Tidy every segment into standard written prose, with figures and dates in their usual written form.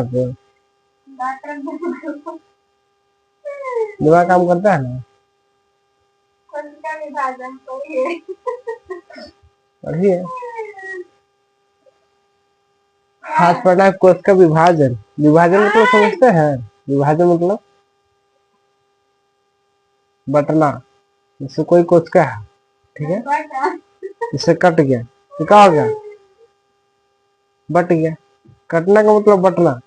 आपको? दिमाग काम करता है ना? पढ़िए। हाथ पढ़ना है कोष का विभाजन। विभाजन मतलब समझते हैं? विभाजन मतलब बटना। जैसे कोई कोष का है, ठीक है, इससे कट गया तो क्या हो गया? बट गया। कटना का मतलब बटना।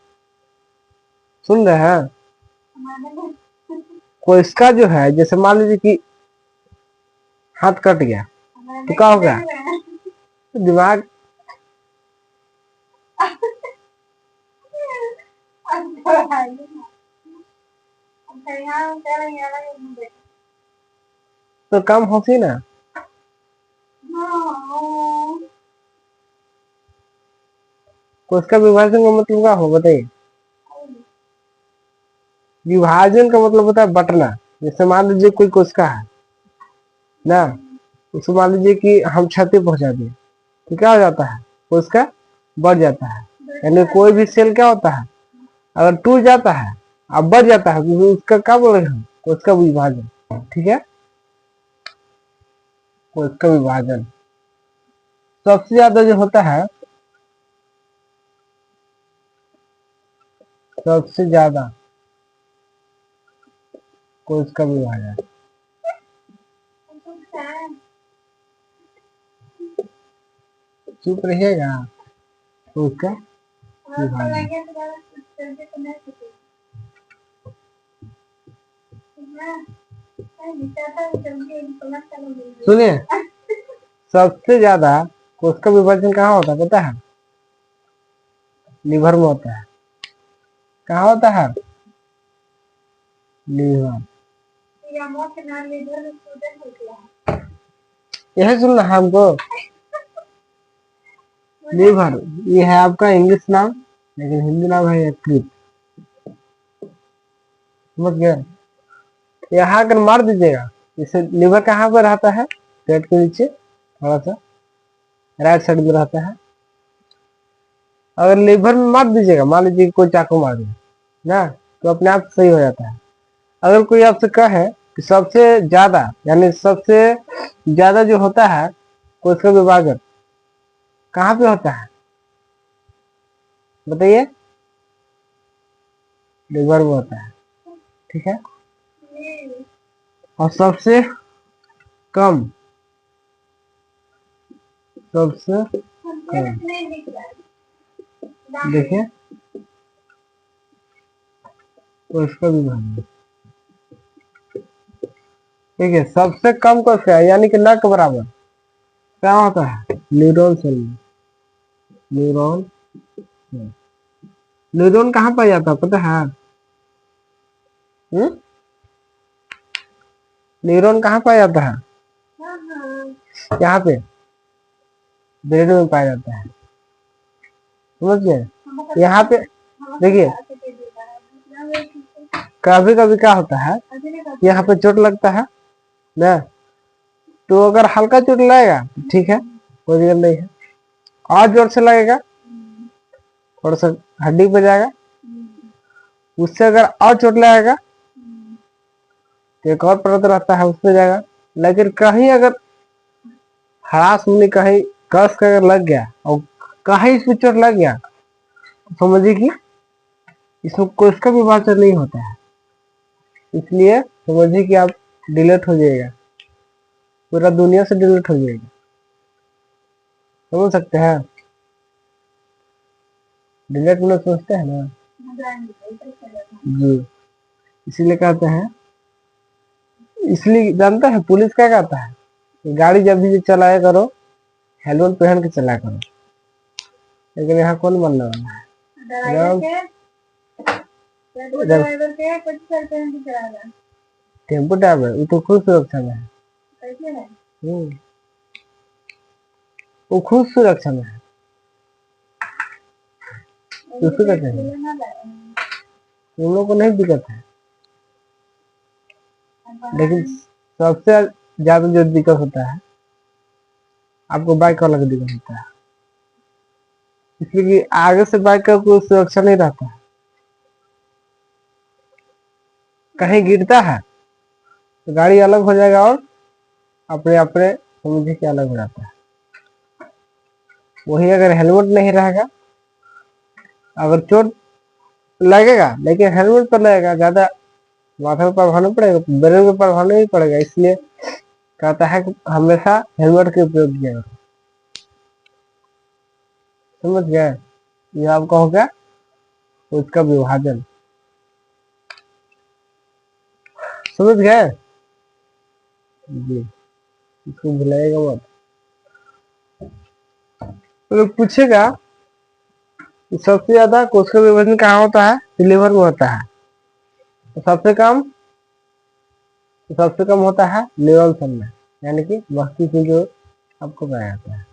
सुन रहे हैं? कोष का जो है, जैसे मान लीजिए कि हाथ कट गया तो क्या हो गया? दिमाग तो कम होती ना। कोष का विभाजन का मतलब क्या हो बताइए? विभाजन का मतलब होता है बटना। जैसे मान लीजिए कोई कोष का है ना, उसको मान लीजिए कि हम क्षति पहुंचा दिए तो क्या हो जाता है? कोशिका बढ़ जाता है। यानी कोई भी सेल क्या होता है, अगर टूट जाता है अब बढ़ जाता है तो उसका क्या बोलेंगे हम? कोशिका विभाजन। ठीक है, कोशिका विभाजन सबसे ज्यादा जो होता है, सबसे ज्यादा कोशिका विभाजन। चुप रहिएगा। कोशिका विभाजन सुनिए, सबसे ज्यादा कोशिका विभाजन कहाँ होता है पता है? लीवर में होता है। कहाँ होता है? लीवर। यह सुनना है हमको। लीवर ये है आपका इंग्लिश नाम, लेकिन हिंदी नाम है यकृत। समझ गया? यहाँ अगर मार दीजिएगा, जैसे लीवर कहाँ पर रहता है? पेट के नीचे थोड़ा सा राइट साइड में रहता है। अगर लीवर में मार दीजिएगा, मान लीजिए कोई चाकू मार दिया ना, तो अपने आप सही हो जाता है। अगर कोई आपसे कहे कि सबसे ज्यादा, यानी सबसे ज्यादा जो होता है कोशिका विभाजन कहाँ पे होता है बताइए? लीवर में होता है। ठीक है, और सबसे कम, सबसे कम देखिए कोशिका विभाजन। ठीक है, सबसे कम कोशिका यानी कि न के बराबर क्या होता है? न्यूरॉन सेल में। न्यूरॉन, न्यूरॉन कहाँ पाया जाता है पता है? न्यूरॉन कहाँ पाया जाता है? यहाँ पे ब्रेन में पाया जाता है। समझ गए? यहाँ पे देखिए, कभी कभी क्या होता है, यहाँ पे चोट लगता है ना, तो अगर हल्का चोट लगेगा तो ठीक है, कोई दिक्कत नहीं है। और जोर से लगेगा, थोड़ा सा हड्डी पे जाएगा, उससे अगर और चोट लगेगा तो एक और परत रहता है, उसमें जाएगा। लेकिन कहीं अगर हरास में कहीं कस का अगर लग गया और कहीं इसमें चोट लग गया, तो समझिए कि इसमें कोशिका विभाजन नहीं होता है। इसलिए समझिए कि आप डिलीट हो जाएगा, पूरा दुनिया से डिलीट हो जाएगा। समझ सकते हैं? डिलीट में सोचते हैं ना जी, इसीलिए कहते हैं। इसलिए जानता है पुलिस क्या कहता है? गाड़ी जब भी चलाया करो हेलमेट पहन के चला करो। लेकिन यहाँ कौन मानने वाला है? टेम्पो ड्राइवर वो तो खुद सुरक्षा में है। वो खुद सुरक्षा में है, उसको कहते हैं। उन लोगों को नहीं दिक्कत है, लेकिन सबसे ज्यादा जो दिक्कत होता है आपको बाइक वाला का दिक्कत होता है। इसलिए कि आगे से बाइक का कोई सुरक्षा नहीं रहता है, कहीं गिरता है तो गाड़ी अलग हो जाएगा और अपने अपने समझे कि अलग हो जाता है। वही अगर हेलमेट नहीं रहेगा, अगर चोट लगेगा लेकिन हेलमेट पर लगेगा, ज्यादा माथा पर प्रभाव नहीं पड़ेगा, ब्रेन पर प्रभाव नहीं पड़ेगा, इसलिए कहता है कि हमेशा हेलमेट के उपयोग किया करो। समझ गए? ये आपका हो गया उसका विभाजन। समझ गए जी? इसको भुलाइएगा मत। तो पूछेगा कि सबसे ज्यादा कोशिका विभाजन कहाँ होता है? लिवर में होता है। तो सबसे कम होता है न्यूरॉन सेल में, यानी कि मस्तिष्क में, जो आपको पाया जाता है।